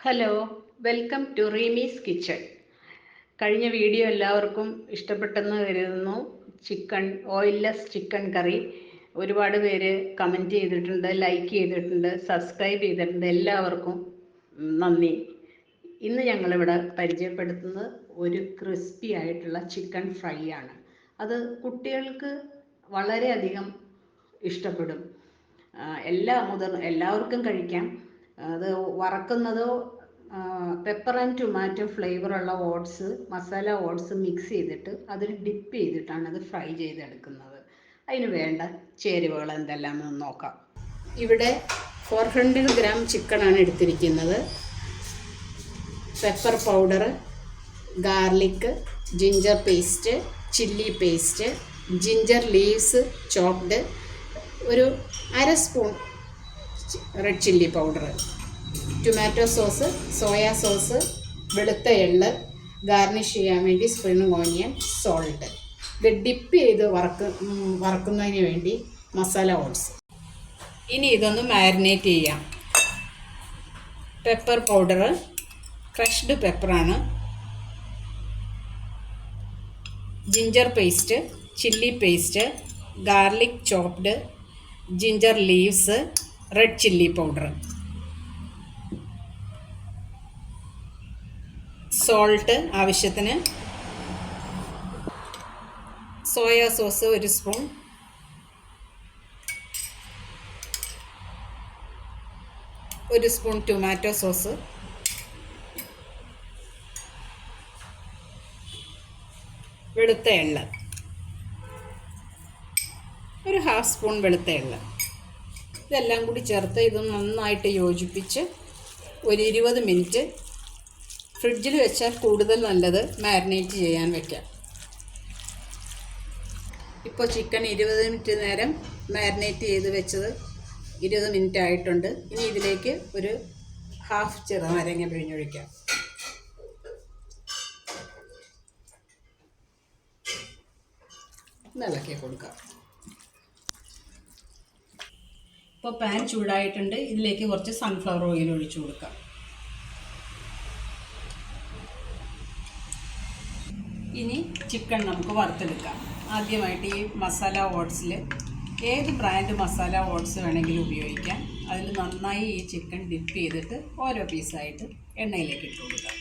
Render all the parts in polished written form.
Hello, welcome to റീമീസ് kitchen. കഴിഞ്ഞ video എല്ലാവർക്കും ഇഷ്ടപ്പെട്ടെന്ന് കരുതുന്നു. ഓയിൽലെസ് ചിക്കൻ കറി ഒരുപാട് പേര് കമൻറ്റ് ചെയ്തിട്ടുണ്ട്, ലൈക്ക് ചെയ്തിട്ടുണ്ട്, സബ്സ്ക്രൈബ് ചെയ്തിട്ടുണ്ട്. എല്ലാവർക്കും നന്ദി. ഇന്ന് ഞങ്ങളിവിടെ പരിചയപ്പെടുത്തുന്നത് ഒരു ക്രിസ്പി ആയിട്ടുള്ള ചിക്കൻ ഫ്രൈ ആണ്. അത് കുട്ടികൾക്ക് വളരെയധികം ഇഷ്ടപ്പെടും. എല്ലാവർക്കും കഴിക്കാം. അത് വറക്കുന്നതോ പെപ്പർ ആൻഡ് ടൊമാറ്റോ ഫ്ലേവറുള്ള ഓട്സ്, മസാല ഓട്സ് മിക്സ് ചെയ്തിട്ട് അതിൽ ഡിപ്പ് ചെയ്തിട്ടാണ് അത് ഫ്രൈ ചെയ്തെടുക്കുന്നത്. അതിന് വേണ്ട ചേരുവകൾ എന്തെല്ലാമെന്ന് നോക്കാം. ഇവിടെ 400 ഗ്രാം ചിക്കനാണ് എടുത്തിരിക്കുന്നത്. Pepper powder, garlic, ginger paste, chilli paste, ginger leaves chopped, ഒരു അര spoon red chilli powder, tomato sauce, soya sauce, വെളുത്ത എള്ള്, ഗാർണിഷ് ചെയ്യാൻ വേണ്ടി സ്പ്രിംഗ് ഓണിയൻ, സോൾട്ട്. ഇത് ഡിപ്പ് ചെയ്ത് വറക്കുന്നതിന് വേണ്ടി മസാല ഓട്സ്. ഇനി ഇതൊന്ന് മാരിനേറ്റ് ചെയ്യാം. പെപ്പർ പൗഡർ, ക്രഷ്ഡ് പെപ്പറാണ്, ginger paste, chilli paste, garlic chopped, ginger leaves, red chilli powder, salt ആവശ്യത്തിന്, സോയാ സോസ് 1 സ്പൂൺ, ഒരു സ്പൂൺ ടൊമാറ്റോ സോസ്, വെളുത്ത എള്ള്, ഒരു ഹാഫ് സ്പൂൺ വെളുത്ത എള്ള്. ഇതെല്ലാം കൂടി ചേർത്ത് ഇത് നന്നായിട്ട് യോജിപ്പിച്ച് ഒരു 20 മിനിറ്റ് ഫ്രിഡ്ജിൽ വെച്ചാൽ കൂടുതൽ നല്ലത്, മാരിനേറ്റ് ചെയ്യാൻ വെക്കാം. ഇപ്പോൾ ചിക്കൻ 20 മിനിറ്റ് നേരം മാരിനേറ്റ് ചെയ്ത് വെച്ചത് 20 മിനിറ്റ് ആയിട്ടുണ്ട്. ഇനി ഇതിലേക്ക് ഒരു ഹാഫ് ചെറുനാരങ്ങ പിഴിഞ്ഞൊഴിക്കാം. ഇളക്കി കൊടുക്കാം. ഇപ്പോൾ പാൻ ചൂടായിട്ടുണ്ട്. ഇതിലേക്ക് കുറച്ച് സൺഫ്ലവർ ഓയിൽ ഒഴിച്ചു കൊടുക്കാം. ഇനി ചിക്കൻ നമുക്ക് വറുത്തെടുക്കാം. ആദ്യമായിട്ട് ഈ മസാല ഓട്സിൽ ഏത് ബ്രാൻഡ് മസാല ഓട്സ് വേണമെങ്കിലും ഉപയോഗിക്കാം. അതിൽ നന്നായി ഈ ചിക്കൻ ഡിപ്പ് ചെയ്തിട്ട് ഓരോ പീസായിട്ട് എണ്ണയിലേക്ക് ഇട്ട് കൊടുക്കാം.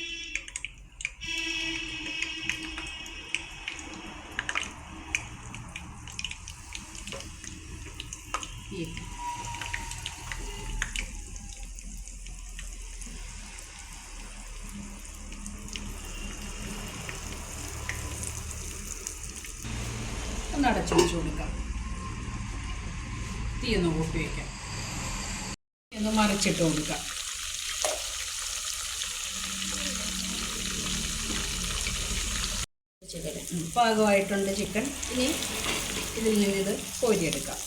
ഒന്ന് അടച്ചു വെച്ച് കൊടുക്കാം. തീ ഒന്ന് കൂട്ടി വയ്ക്കാം. ഒന്ന് മറിച്ചിട്ട് കൊടുക്കാം. പാകമായിട്ടുണ്ട് ചിക്കൻ. ഇനി ഇതിൽ നിന്ന് ഇത് കോരിയെടുക്കാം.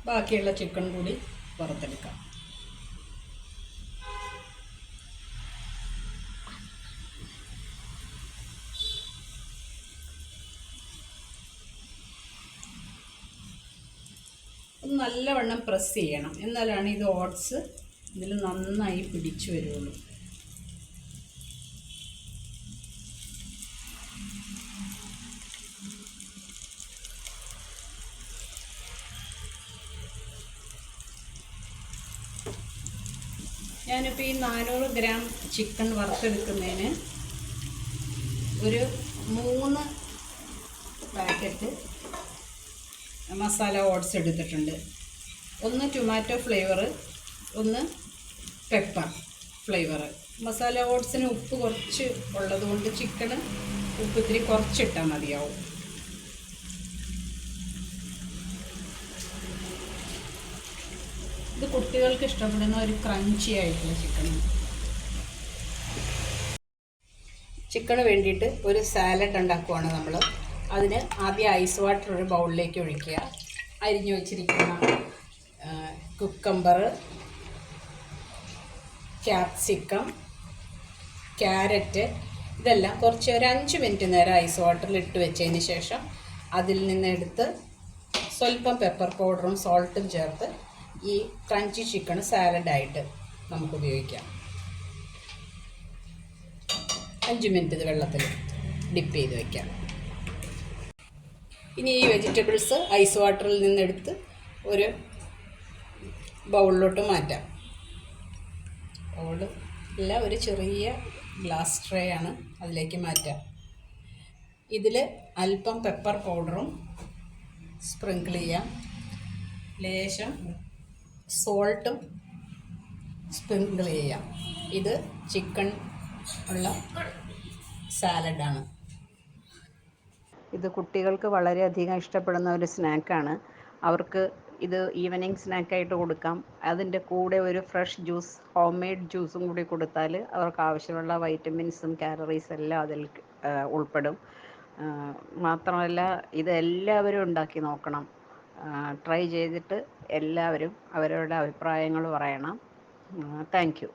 ബാക്കിയുള്ള ചിക്കൻ കൂടി വറുത്തെടുക്കാം. നല്ലവണ്ണം പ്രസ് ചെയ്യണം, എന്നാലാണ് ഇത് ഓട്സ് ഇതിൽ നന്നായി പിടിച്ചു വരുള്ളൂ. ഞാനിപ്പോൾ ഈ 400 ഗ്രാം ചിക്കൻ വറുത്തെടുക്കുന്നതിന് ഒരു 3 പാക്കറ്റ് മസാല ഓട്സ് എടുത്തിട്ടുണ്ട്. ഒന്ന് ടൊമാറ്റോ ഫ്ലേവർ, ഒന്ന് പെപ്പർ ഫ്ലേവർ. മസാല ഓട്സിന് ഉപ്പ് കുറച്ച് ഉള്ളതുകൊണ്ട് ചിക്കന് ഉപ്പ് ഇത്തിരി കുറച്ചിട്ടാൽ മതിയാവും. ഇത് കുട്ടികൾക്ക് ഇഷ്ടപ്പെടുന്ന ഒരു ക്രഞ്ചി ആയിട്ടുള്ള ചിക്കന് വേണ്ടിയിട്ട് ഒരു സാലഡ് ഉണ്ടാക്കുവാണ് നമ്മൾ. അതിന് ആദ്യം ഐസ് വാട്ടർ ഒരു ബൗളിലേക്ക് ഒഴിക്കുക. അരിഞ്ഞു വെച്ചിരിക്കുന്ന കുക്കമ്പർ, ക്യാപ്സിക്കം, ക്യാരറ്റ് ഇതെല്ലാം കുറച്ച് ഒരു 5 മിനിറ്റ് നേരം ഐസ് വാട്ടറിൽ ഇട്ട് വെച്ചതിന് ശേഷം അതിൽ നിന്ന് എടുത്ത് സ്വല്പം പെപ്പർ പൗഡറും സോൾട്ടും ചേർത്ത് ഈ ക്രഞ്ചി ചിക്കൻ സാലഡായിട്ട് നമുക്ക് ഉപയോഗിക്കാം. 5 മിനിറ്റ് ഇത് വെള്ളത്തിൽ ഡിപ്പ് ചെയ്ത് വയ്ക്കാം. ഇനി ഈ വെജിറ്റബിൾസ് ഐസ് വാട്ടറിൽ നിന്നെടുത്ത് ഒരു ബൗളിലോട്ട് മാറ്റാം. ബൗള് അല്ല, ഒരു ചെറിയ ഗ്ലാസ് ട്രേ ആണ്, അതിലേക്ക് മാറ്റാം. ഇതിൽ അല്പം പെപ്പർ പൗഡറും സ്പ്രിങ്കിൾ ചെയ്യാം. ലേശം സോൾട്ടും സ്പ്രിങ്കിൾ ചെയ്യാം. ഇത് ചിക്കൻ ഉള്ള സാലഡാണ്. ഇത് കുട്ടികൾക്ക് വളരെയധികം ഇഷ്ടപ്പെടുന്ന ഒരു സ്നാക്കാണ്. അവർക്ക് ഇത് ഈവനിങ് സ്നാക്കായിട്ട് കൊടുക്കാം. അതിൻ്റെ കൂടെ ഒരു ഫ്രഷ് ജ്യൂസ്, ഹോം മെയ്ഡ് ജ്യൂസും കൂടി കൊടുത്താൽ അവർക്ക് ആവശ്യമുള്ള വൈറ്റമിൻസും കാലറീസ് എല്ലാം അതിൽ ഉൾപ്പെടും. മാത്രമല്ല ഇത് എല്ലാവരും ഉണ്ടാക്കി നോക്കണം. ട്രൈ ചെയ്തിട്ട് എല്ലാവരും അവരവരുടെ അഭിപ്രായങ്ങൾ പറയണം. Thank you.